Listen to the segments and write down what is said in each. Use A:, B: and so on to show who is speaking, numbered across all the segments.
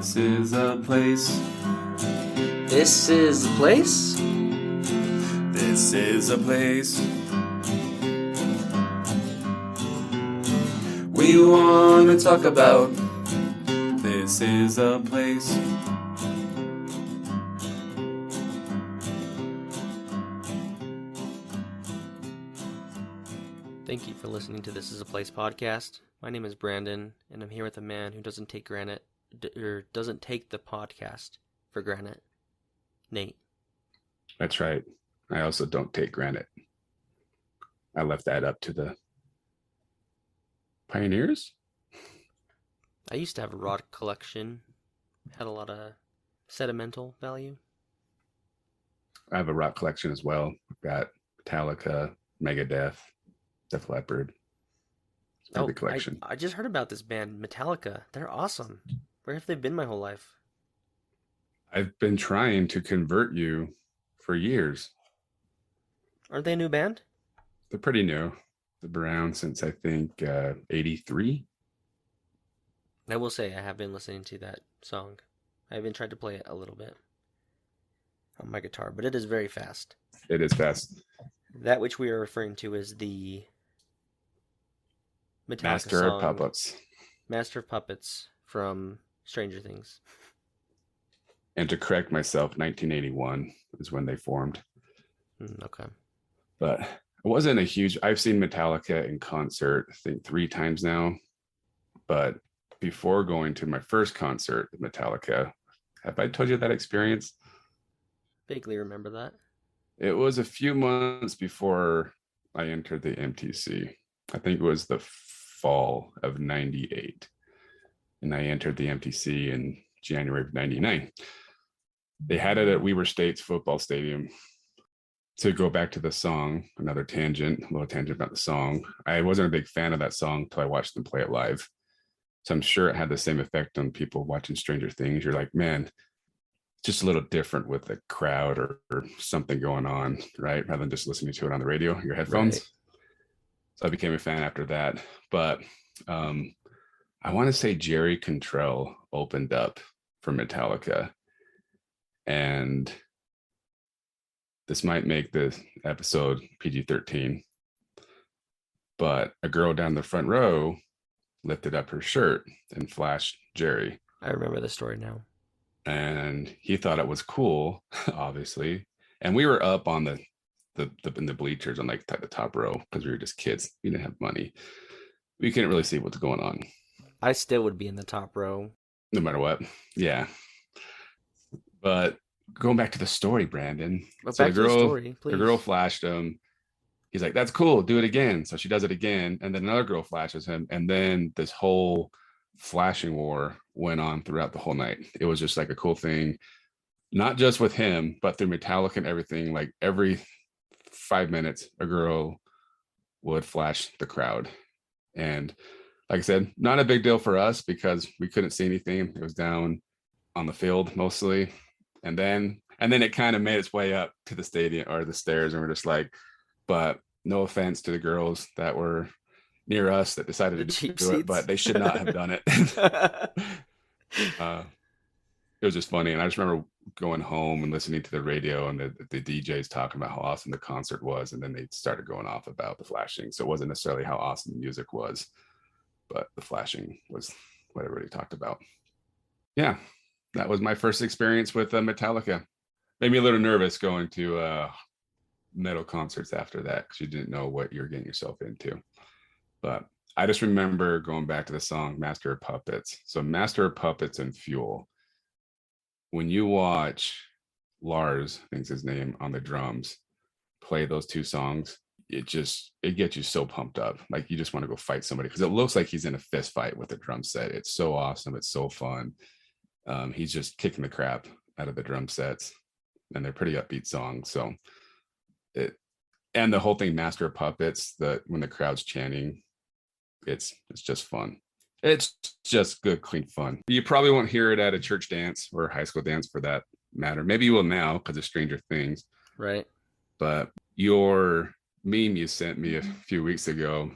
A: This is a place.
B: This is the place?
A: This is a place. We want to talk about. This is a place.
B: Thank you for listening to This is a Place podcast. My name is Brandon, and I'm here with a man who doesn't take doesn't take the podcast for granted. Nate.
C: That's right. I also don't take granite. I left that up to the pioneers.
B: I used to have a rock collection. Had a lot of sentimental value.
C: I have a rock collection as well. I've got Metallica, Megadeth, Def Leppard. It's a big collection.
B: I just heard about this band, Metallica. They're awesome. Where have they been my whole life?
C: I've been trying to convert you for years.
B: Aren't they a new band?
C: They're pretty new. They've been around since I think 83.
B: I will say I have been listening to that song. I even tried to play it a little bit on my guitar, but it is very fast.
C: It is fast.
B: That which we are referring to is the Metallica
C: Master
B: song,
C: of Puppets.
B: Master of Puppets from Stranger Things.
C: And to correct myself, 1981 is when they formed.
B: Okay.
C: But it wasn't a huge... I've seen Metallica in concert, I think 3 times now. But before going to my first concert with Metallica, have I told you that experience?
B: Vaguely remember that.
C: It was a few months before I entered the MTC. I think it was the fall of 98. And I entered the MTC in January of 99. They had it at Weber State's football stadium. To go back to the song, another tangent, a little tangent about the song. I wasn't a big fan of that song until I watched them play it live. So I'm sure it had the same effect on people watching Stranger Things. You're like, man, just a little different with the crowd or something going on, right? Rather than just listening to it on the radio, your headphones. Right. So I became a fan after that. But I want to say Jerry Cantrell opened up for Metallica. And this might make the episode PG-13. But a girl down the front row lifted up her shirt and flashed Jerry.
B: I remember the story now.
C: And he thought it was cool, obviously. And we were up on in the bleachers on like the top row because we were just kids. We didn't have money. We couldn't really see what's going on.
B: I still would be in the top row.
C: No matter what. Yeah. But going back to the story, Brandon.
B: So the
C: girl flashed him. He's like, that's cool. Do it again. So she does it again. And then another girl flashes him. And then this whole flashing war went on throughout the whole night. It was just like a cool thing, not just with him, but through Metallica and everything. Like every 5 minutes, a girl would flash the crowd. And like I said, not a big deal for us because we couldn't see anything. It was down on the field mostly. And then it kind of made its way up to the stadium or the stairs. And we're just like, but no offense to the girls that were near us that decided to do it, but they should not have done it. It was just funny. And I just remember going home and listening to the radio and the DJs talking about how awesome the concert was. And then they started going off about the flashing. So it wasn't necessarily how awesome the music was, but the flashing was what everybody talked about. Yeah, that was my first experience with Metallica. Made me a little nervous going to metal concerts after that because you didn't know what you're getting yourself into. But I just remember going back to the song Master of Puppets. So Master of Puppets and Fuel. When you watch Lars, I think's his name, on the drums, play those 2 songs, it gets you so pumped up. Like you just want to go fight somebody because it looks like he's in a fist fight with the drum set. It's so awesome. It's so fun. He's just kicking the crap out of the drum sets and they're pretty upbeat songs. So and the whole thing, Master of Puppets, when the crowd's chanting, it's just fun. It's just good, clean fun. You probably won't hear it at a church dance or high school dance for that matter. Maybe you will now because of Stranger Things.
B: Right.
C: But your meme you sent me a few weeks ago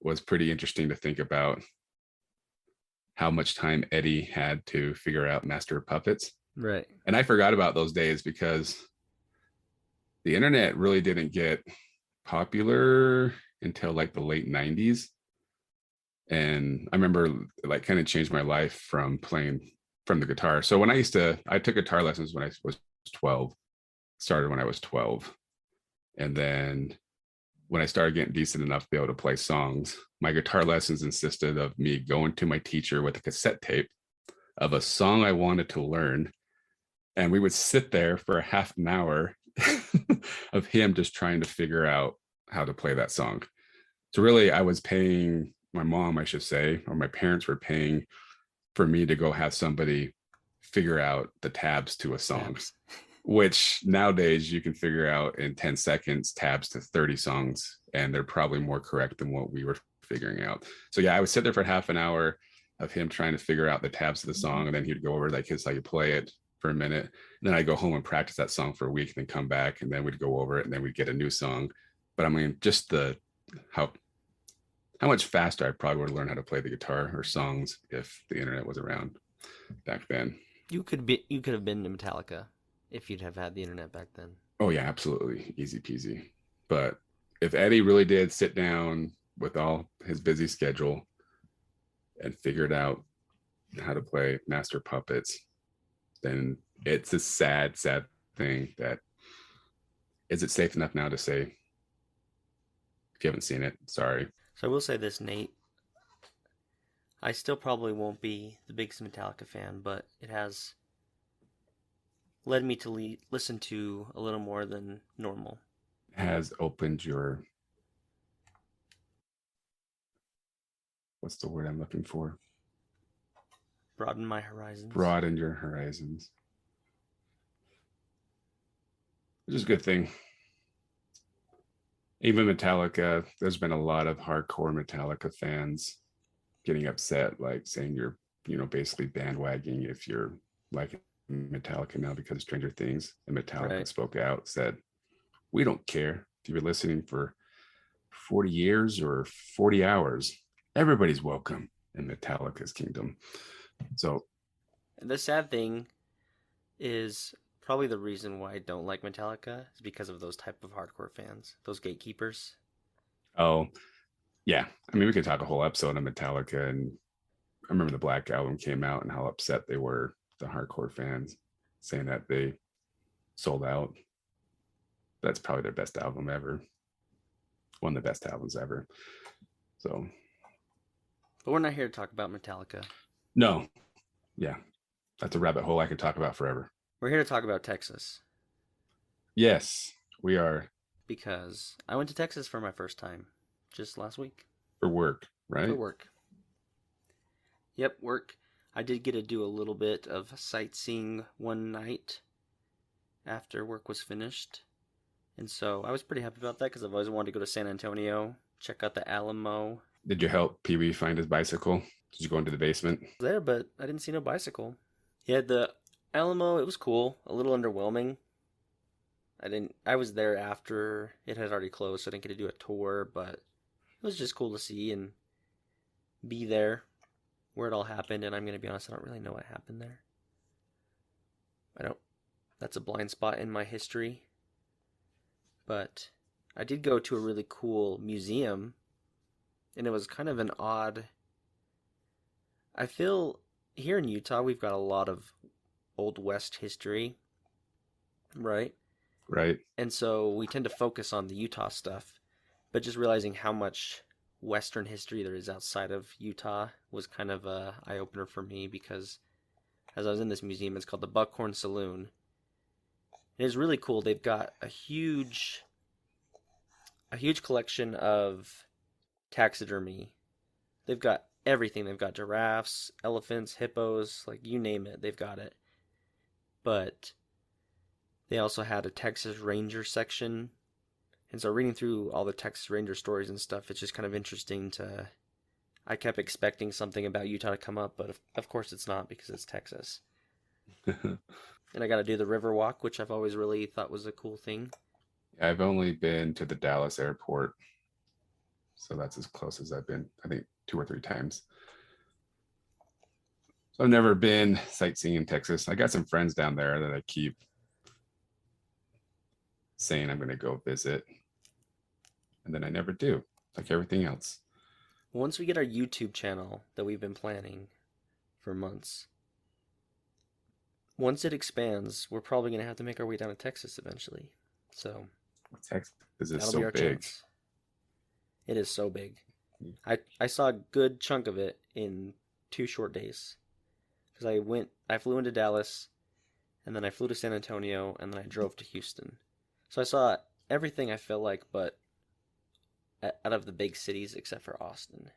C: was pretty interesting to think about. how much time Eddie had to figure out Master of Puppets.
B: Right.
C: And I forgot about those days because the internet really didn't get popular until like the late 90s. And I remember like kind of changed my life from playing from the guitar. So when I took guitar lessons when I was 12, started when I was 12. And then when I started getting decent enough to be able to play songs, my guitar lessons insisted of me going to my teacher with a cassette tape of a song I wanted to learn. And we would sit there for a half an hour of him just trying to figure out how to play that song. So really, I was paying my mom, I should say, or my parents were paying for me to go have somebody figure out the tabs to a song, which nowadays you can figure out in 10 seconds, tabs to 30 songs, and they're probably more correct than what we were figuring out. So yeah, I would sit there for half an hour of him trying to figure out the tabs to the song, and then he'd go over like, here's how you play it for a minute. And then I'd go home and practice that song for a week, and then come back, and then we'd go over it, and then we'd get a new song. But I mean, just how much faster I probably would have learned how to play the guitar or songs if the internet was around back then.
B: You could have been to Metallica if you'd have had the internet back then.
C: Oh yeah, absolutely. Easy peasy. But if Eddie really did sit down with all his busy schedule and figured out how to play Master Puppets, then it's a sad, sad thing that is it safe enough now to say, if you haven't seen it, sorry.
B: So I will say this, Nate. I still probably won't be the biggest Metallica fan, but it has led me to listen to a little more than normal.
C: Has opened your, what's the word I'm looking for?
B: Broaden my horizons.
C: Broaden your horizons. Which is a good thing. Even Metallica, there's been a lot of hardcore Metallica fans getting upset, like saying you're, basically bandwagoning if you're like Metallica now because of Stranger Things. And Metallica spoke out, said, we don't care if you've been listening for 40 years or 40 hours. Everybody's welcome in Metallica's kingdom. So
B: the sad thing is probably the reason why I don't like Metallica is because of those type of hardcore fans, those gatekeepers.
C: Oh, yeah. I mean, we could talk a whole episode on Metallica, and I remember the Black Album came out and how upset they were, the hardcore fans, saying that they sold out. That's probably their best album ever. One of the best albums ever. So.
B: But we're not here to talk about Metallica.
C: No. Yeah. That's a rabbit hole I could talk about forever.
B: We're here to talk about Texas.
C: Yes, we are.
B: Because I went to Texas for my first time just last week.
C: For work, right?
B: For work. Yep, work. I did get to do a little bit of sightseeing one night after work was finished. And so I was pretty happy about that because I've always wanted to go to San Antonio, check out the Alamo.
C: Did you help Pee Wee find his bicycle? Did you go into the basement?
B: I was there, but I didn't see no bicycle. Yeah, the Alamo, it was cool. A little underwhelming. I was there after it had already closed, so I didn't get to do a tour, but it was just cool to see and be there where it all happened. And I'm going to be honest, I don't really know what happened there. That's a blind spot in my history. But I did go to a really cool museum, and it was kind of an odd. I feel here in Utah, we've got a lot of Old West history, right?
C: Right.
B: And so we tend to focus on the Utah stuff, but just realizing how much Western history there is outside of Utah was kind of a eye-opener for me, because as I was in this museum, it's called the Buckhorn Saloon. It is really cool. They've got a huge collection of taxidermy. They've got everything. They've got giraffes, elephants, hippos, like you name it, they've got it. But they also had a Texas Ranger section. And so reading through all the Texas Ranger stories and stuff, it's just kind of interesting to... I kept expecting something about Utah to come up, but of course it's not, because it's Texas. And I got to do the river walk, which I've always really thought was a cool thing.
C: I've only been to the Dallas airport, so that's as close as I've been, I think 2 or 3 times. So I've never been sightseeing in Texas. I got some friends down there that I keep saying I'm going to go visit, and then I never do, like everything else.
B: Once we get our YouTube channel that we've been planning for months, once it expands, we're probably going to have to make our way down to Texas eventually. So
C: Texas is
B: that'll
C: so
B: be our
C: big.
B: chance. It is so big. I saw a good chunk of it in 2 short days. Because I flew into Dallas, and then I flew to San Antonio, and then I drove to Houston. So I saw everything I feel like, but out of the big cities except for Austin.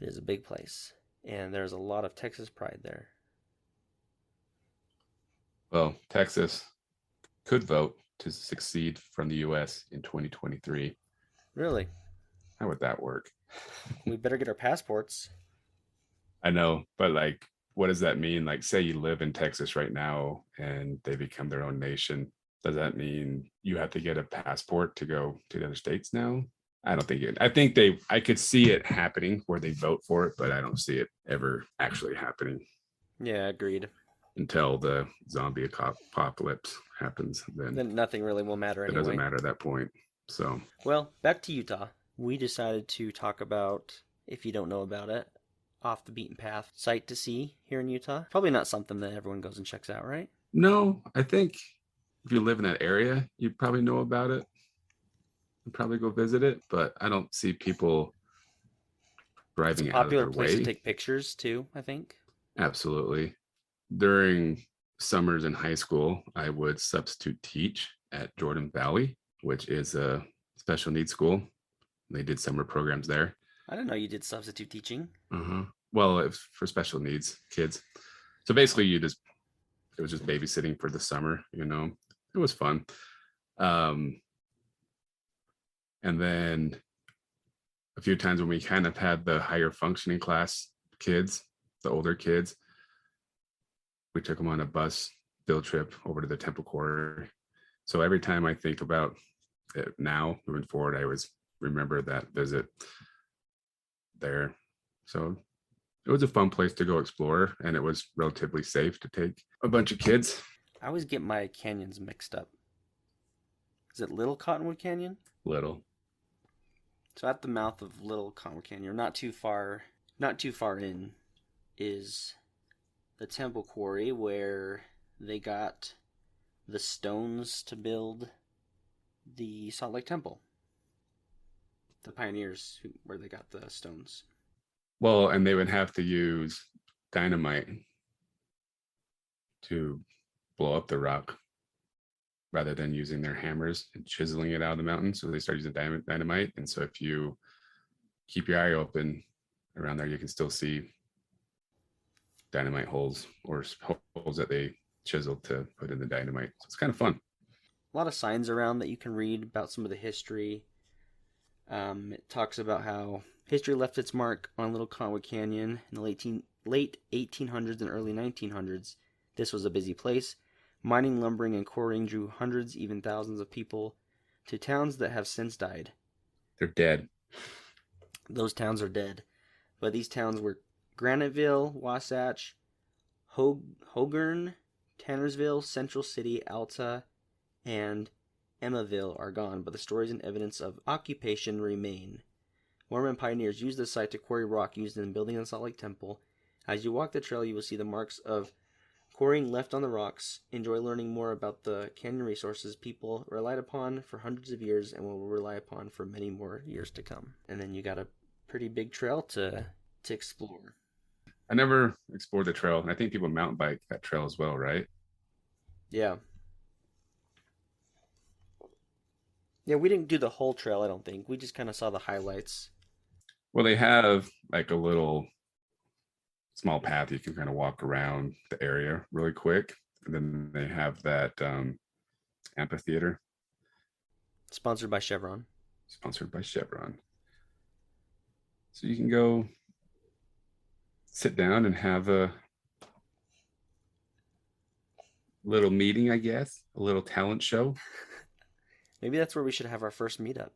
B: It is a big place, and there's a lot of Texas pride there.
C: Well, Texas could vote to succeed from the US in 2023.
B: Really?
C: How would that work?
B: We better get our passports.
C: I know, but like, what does that mean? Like, say you live in Texas right now and they become their own nation. Does that mean you have to get a passport to go to the other states now? I don't think it. I could see it happening where they vote for it, but I don't see it ever actually happening
B: Yeah, agreed.
C: until the zombie apocalypse happens. Then
B: Then nothing really will matter
C: it doesn't
B: anyway.
C: matter at that point. So,
B: Well, back to Utah. We decided to talk about, if you don't know about it, off the beaten path sight to see here in Utah. Probably not something that everyone goes and checks out, right?
C: no, I think if you live in that area, you probably know about it and probably go visit it, but I don't see people
B: It's a
C: driving out of
B: popular
C: their
B: place to
C: way.
B: take pictures too, I think.
C: Absolutely. During summers in high school, I would substitute teach at Jordan Valley, which is a special needs school. They did summer programs there.
B: I didn't know you did substitute teaching.
C: Uh-huh. Well, it was for special needs kids. So basically, it was just babysitting for the summer. It was fun. Um, and then a few times when we kind of had the higher functioning class kids, the older kids, we took them on a bus field trip over to the Temple Quarry. So every time I think about it now, moving forward, I always remember that visit there. So it was a fun place to go explore, and it was relatively safe to take a bunch of kids.
B: I always get my canyons mixed up. Is it Little Cottonwood Canyon?
C: Little.
B: So at the mouth of Little Cottonwood Canyon, not too far in, is the Temple Quarry where they got the stones to build the Salt Lake Temple. The pioneers where they got the stones.
C: Well, and they would have to use dynamite to blow up the rock rather than using their hammers and chiseling it out of the mountain. So they started using dynamite. And so if you keep your eye open around there, you can still see dynamite holes or holes that they chiseled to put in the dynamite. So it's kind of fun.
B: A lot of signs around that you can read about some of the history. It talks about how history left its mark on Little Cottonwood Canyon in the late 1800s and early 1900s. This was a busy place. Mining, lumbering, and quarrying drew hundreds, even thousands of people to towns that have since died.
C: They're dead.
B: Those towns are dead. But these towns were Graniteville, Wasatch, Hogern, Tannersville, Central City, Alta, and Emmaville are gone, but the stories and evidence of occupation remain. Mormon pioneers used the site to quarry rock used in building the Salt Lake Temple. As you walk the trail, you will see the marks of quarrying left on the rocks. Enjoy learning more about the canyon resources people relied upon for hundreds of years and will rely upon for many more years to come. And then you got a pretty big trail to explore.
C: I never explored the trail. I think people mountain bike that trail as well, right?
B: Yeah. Yeah, we didn't do the whole trail, I don't think. We just kind of saw the highlights.
C: Well, they have like a little small path you can kind of walk around the area really quick. And then they have that amphitheater.
B: Sponsored by Chevron.
C: Sponsored by Chevron. So you can go sit down and have a little meeting, I guess, a little talent show.
B: Maybe that's where we should have our first meetup.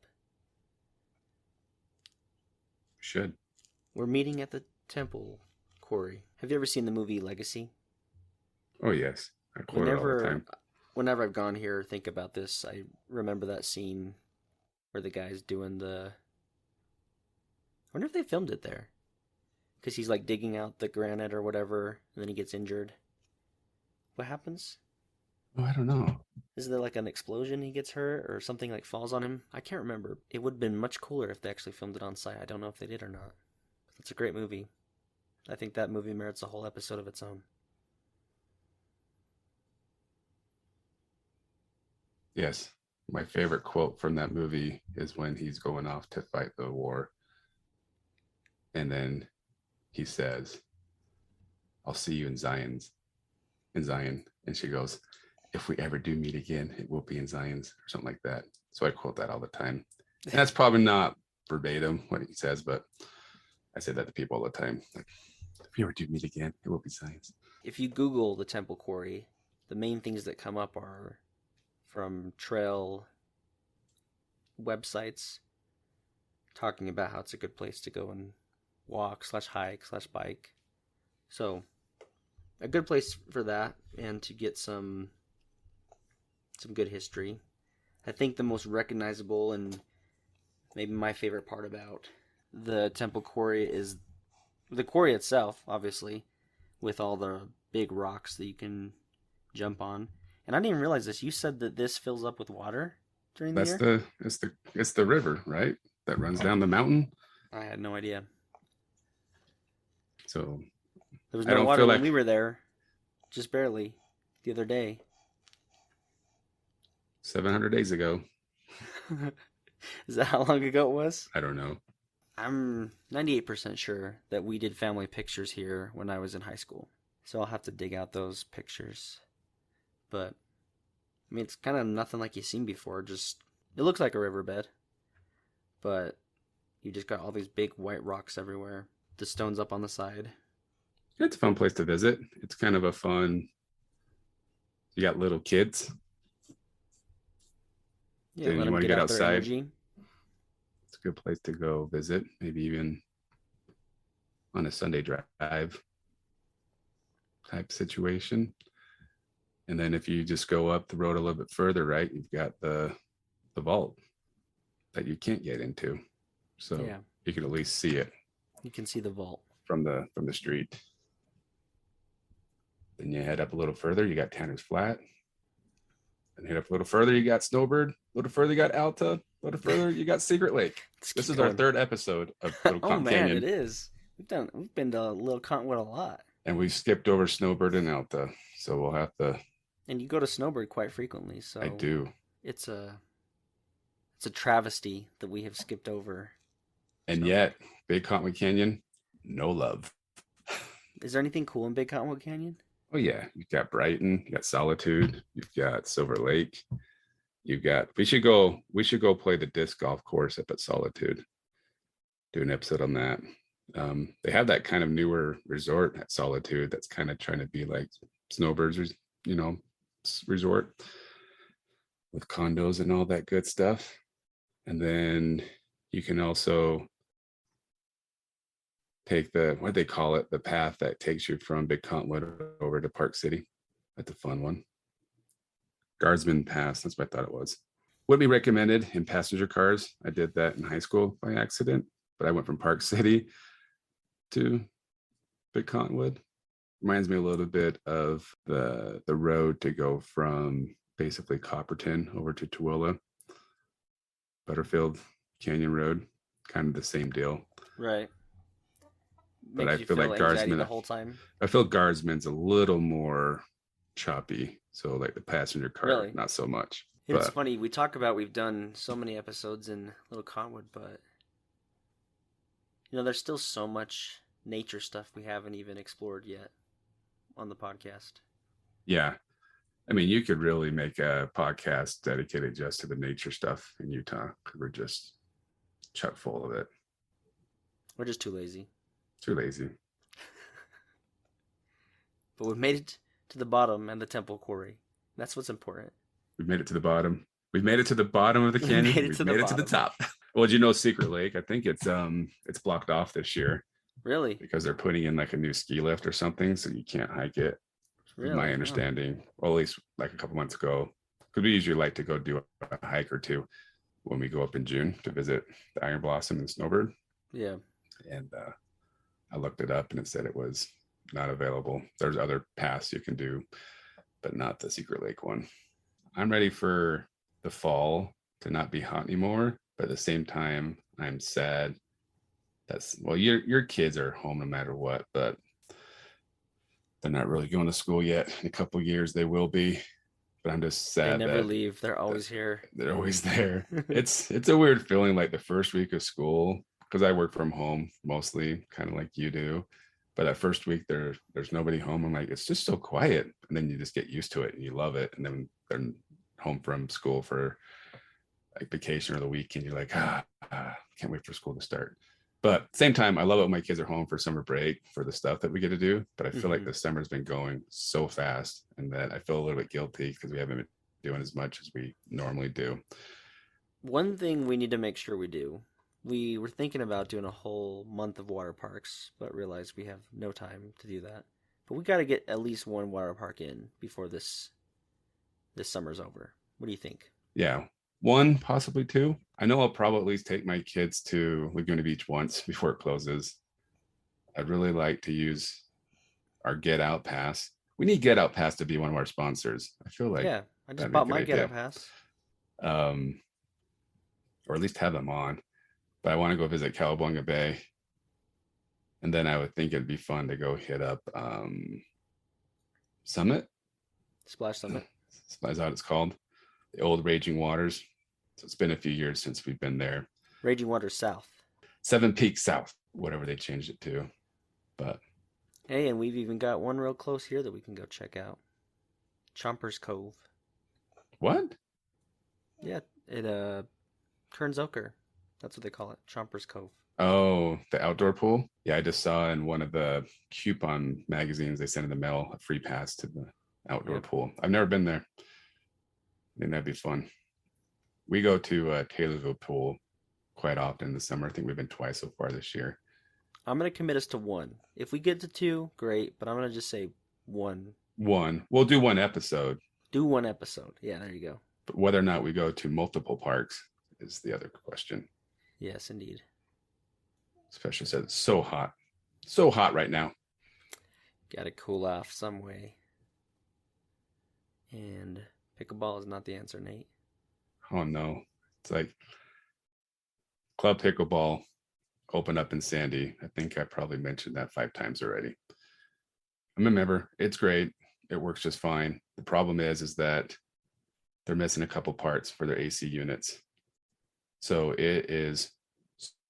C: Should.
B: We're meeting at the temple quarry. Have you ever seen the movie Legacy?
C: Oh yes, I quote it all the
B: Whenever
C: time.
B: whenever I've gone here, think about this, I remember that scene where the guy's doing the. I wonder if they filmed it there, because he's like digging out the granite or whatever, and then he gets injured. What happens?
C: Oh, I don't know.
B: Is there like an explosion? He gets hurt, or something like falls on him? I can't remember. It would have been much cooler if they actually filmed it on site. I don't know if they did or not. It's a great movie. I think that movie merits a whole episode of its own.
C: Yes, my favorite quote from that movie is when he's going off to fight the war, and then he says, "I'll see you in Zion," and she goes, "If we ever do meet again, it will be in Zion's," or something like that. So I quote that all the time. And that's probably not verbatim what he says, but I say that to people all the time. Like, if we ever do meet again, it will be Zion's.
B: If you Google the Temple Quarry, the main things that come up are from trail websites talking about how it's a good place to go and walk / hike / bike. So a good place for that and to get some good history. I think the most recognizable and maybe my favorite part about the Temple Quarry is the quarry itself, obviously, with all the big rocks that you can jump on. And I didn't even realize this. You said that this fills up with water during the year?
C: It's the river, right? That runs down the mountain.
B: I had no idea.
C: So
B: There was
C: I
B: no
C: don't
B: water
C: feel
B: when
C: like
B: we were there, just barely, the other day.
C: 700 days ago.
B: Is that how long ago it was?
C: I don't know.
B: I'm 98% sure that we did family pictures here when I was in high school. So I'll have to dig out those pictures. But, I mean, it's kind of nothing like you've seen before. Just, it looks like a riverbed. But you just got all these big white rocks everywhere. The stones up on the side.
C: It's a fun place to visit. It's kind of a fun. You got little kids.
B: Yeah,
C: Then
B: let
C: you
B: them
C: want to
B: get
C: get
B: out their
C: outside.
B: energy.
C: It's a good place to go visit. Maybe even on a Sunday drive type situation. And then if you just go up the road a little bit further, right, you've got the vault that you can't get into. So
B: Yeah.
C: you can at least see it
B: You can see the vault.
C: from the street. Then you head up a little further, you got Tanner's Flat. And head up a little further, you got Snowbird. A little further, you got Alta. A little further, you got Secret Lake. This is our third episode of Little
B: Oh
C: Cotton
B: man,
C: Canyon.
B: it is. We've been to Little Cottonwood a lot.
C: And we skipped over Snowbird and Alta. So we'll have to.
B: And you go to Snowbird quite frequently, so
C: I do.
B: It's a travesty that we have skipped over.
C: And yet, Big Cottonwood Canyon, no love.
B: Is there anything cool in Big Cottonwood Canyon?
C: Oh yeah, you've got Brighton, you got Solitude, you've got Silver Lake, you've got. We should go play the disc golf course up at Solitude. Do an episode on that. They have that kind of newer resort at Solitude that's kind of trying to be like Snowbirds, resort with condos and all that good stuff. And then you can also take the, what do they call it, the path that takes you from Big Cottonwood over to Park City. That's a fun one. Guardsman Pass, that's what I thought it was. Would be recommended in passenger cars. I did that in high school by accident, but I went from Park City to Big Cottonwood. Reminds me a little bit of the road to go from basically Copperton over to Tooele. Butterfield Canyon Road, kind of the same deal.
B: Right.
C: But
B: Makes
C: I feel like Guardsman
B: the whole time.
C: I feel Guardsman's a little more choppy. So like the passenger car,
B: Really?
C: not so much.
B: It's funny, we've done so many episodes in Little Cottonwood, but there's still so much nature stuff we haven't even explored yet on the podcast.
C: Yeah. I mean, you could really make a podcast dedicated just to the nature stuff in Utah, because we're just chock full of it.
B: We're just too lazy.
C: Too lazy.
B: But we've made it to the bottom and the Temple Quarry. That's what's important.
C: We've made it to the bottom. We've made it to the bottom of the canyon. We've made it to the top. Well, did you know Secret Lake? I think it's blocked off this year.
B: Really?
C: because they're putting in like a new ski lift or something, so you can't hike it.
B: Really?
C: My
B: Oh.
C: understanding, or at least like a couple months ago, because we usually like to go do a hike or two when we go up in June to visit the Iron Blossom and Snowbird.
B: Yeah.
C: And I looked it up and it said it was not available. There's other paths you can do, but not the Secret Lake one. I'm ready for the fall to not be hot anymore, but at the same time, I'm sad. That's well, your kids are home no matter what, but they're not really going to school yet. In a couple of years, they will be. But I'm just
B: They
C: sad
B: never
C: that
B: leave. They're always here.
C: they're always there. It's a weird feeling like the first week of school because I work from home mostly, kind of like you do. But that first week there's nobody home. I'm like, it's just so quiet. And then you just get used to it and you love it. And then they're home from school for like vacation or the weekend. You're like, can't wait for school to start. But same time, I love it when my kids are home for summer break for the stuff that we get to do. But I feel like the summer's been going so fast and that I feel a little bit guilty because we haven't been doing as much as we normally do.
B: One thing we need to make sure we do. We were thinking about doing a whole month of water parks, but realized we have no time to do that. But we got to get at least one water park in before this summer's over. What do you think?
C: Yeah, one, possibly two. I know I'll probably at least take my kids to Laguna Beach once before it closes. I'd really like to use our Get Out Pass. We need Get Out Pass to be one of our sponsors. I feel like
B: Yeah, I just
C: that'd be a
B: bought
C: good
B: my Get
C: idea.
B: Out Pass.
C: Or at least have them on. But I want to go visit Cowabunga Bay. And then I would think it'd be fun to go hit up Summit.
B: Splash Summit.
C: That's what it's called. The old Raging Waters. So it's been a few years since we've been there.
B: Raging Waters South.
C: Seven Peaks South, whatever they changed it to. But
B: hey, and we've even got one real close here that we can go check out. Chompers Cove.
C: What?
B: Yeah, it Kearns Oker. That's what they call it. Chompers Cove.
C: Oh, the outdoor pool? Yeah, I just saw in one of the coupon magazines they sent in the mail a free pass to the outdoor pool. I've never been there. I think that'd be fun. We go to Taylorsville Pool quite often in the summer. I think we've been twice so far this year.
B: I'm going to commit us to one. If we get to two, great. But I'm going to just say one.
C: One. We'll do one episode.
B: Do one episode. Yeah, there you go.
C: But whether or not we go to multiple parks is the other question.
B: Yes, indeed.
C: Especially since it's so hot. So hot right now.
B: Got to cool off some way. And pickleball is not the answer, Nate.
C: Oh, no. It's like Club Pickleball opened up in Sandy. I think I probably mentioned that 5 times already. I'm a member. It's great. It works just fine. The problem is that they're missing a couple parts for their AC units. So it is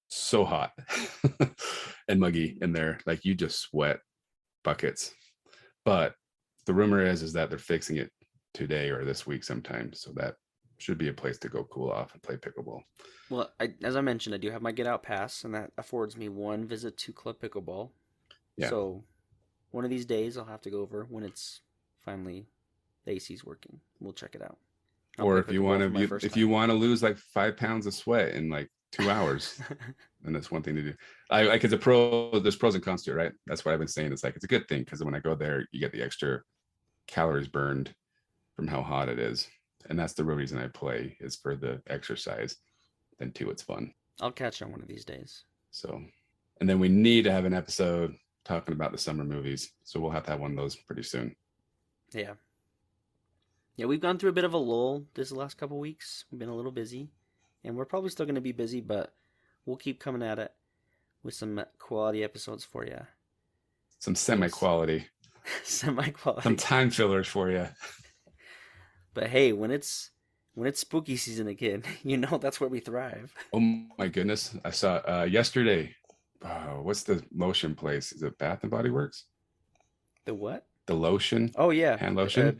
C: so hot and muggy in there. Like you just sweat buckets. But the rumor is that they're fixing it today or this week sometime. So that should be a place to go cool off and play pickleball.
B: Well, as I mentioned, I do have my Get Out Pass, and that affords me one visit to Club Pickleball. Yeah. So one of these days I'll have to go over when it's finally the AC's working. We'll check it out.
C: Or if you want to lose like 5 pounds of sweat in like 2 hours, then that's one thing to do. There's pros and cons to it, right? That's what I've been saying. It's like, it's a good thing because when I go there, you get the extra calories burned from how hot it is. And that's the real reason I play is for the exercise. Then too, it's fun.
B: I'll catch on one of these days.
C: So, and then we need to have an episode talking about the summer movies. So we'll have to have one of those pretty soon.
B: Yeah. Yeah, we've gone through a bit of a lull this last couple weeks. We've been a little busy, and we're probably still going to be busy, but we'll keep coming at it with some quality episodes for you.
C: Some semi-quality.
B: Semi-quality.
C: Some time fillers for you.
B: But hey, when it's spooky season again, that's where we thrive.
C: Oh my goodness. I saw yesterday. What's the lotion place? Is it Bath and Body Works?
B: The what?
C: The lotion.
B: Oh, yeah.
C: Hand lotion.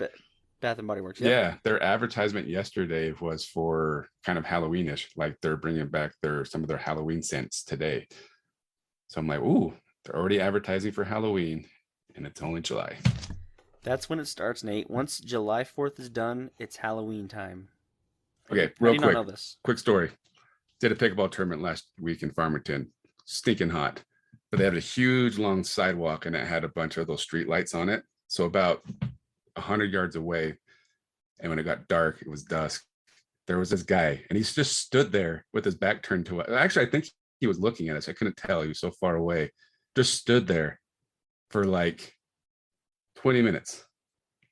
B: Bath and Body Works.
C: Yeah, their advertisement yesterday was for kind of Halloweenish, like they're bringing back some of their Halloween scents today. So I'm like, ooh, they're already advertising for Halloween, and it's only July.
B: That's when it starts, Nate. Once July 4th is done, it's Halloween time.
C: Okay, real quick story. Did a pickleball tournament last week in Farmington. Stinking hot. but they had a huge long sidewalk and it had a bunch of those street lights on it. So about 100 yards away, and when it got dark, it was dusk, there was this guy, and he's just stood there with his back turned to us. Actually, I think he was looking at us. I couldn't tell. He was so far away. Just stood there for like 20 minutes.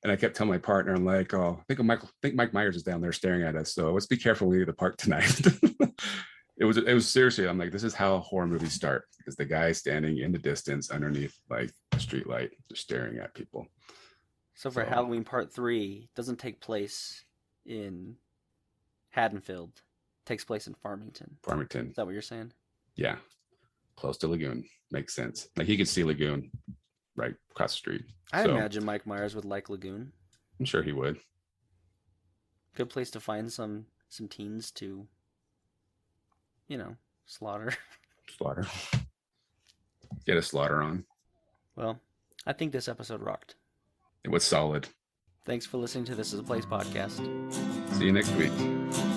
C: And I kept telling my partner, I'm like, oh, I think Mike Myers is down there staring at us. So let's be careful when we leave the park tonight. It was seriously, I'm like, this is how horror movies start. Is the guy standing in the distance underneath like a street light, just staring at people.
B: So for Halloween Part 3, it doesn't take place in Haddonfield. It takes place in Farmington.
C: Farmington.
B: Is that what you're saying?
C: Yeah. Close to Lagoon. Makes sense. Like he could see Lagoon right across the street.
B: I imagine Mike Myers would like Lagoon.
C: I'm sure he would.
B: Good place to find some teens to, slaughter.
C: Slaughter. Get a slaughter on.
B: Well, I think this episode rocked.
C: It was solid.
B: Thanks for listening to This Is a Place podcast.
C: See you next week.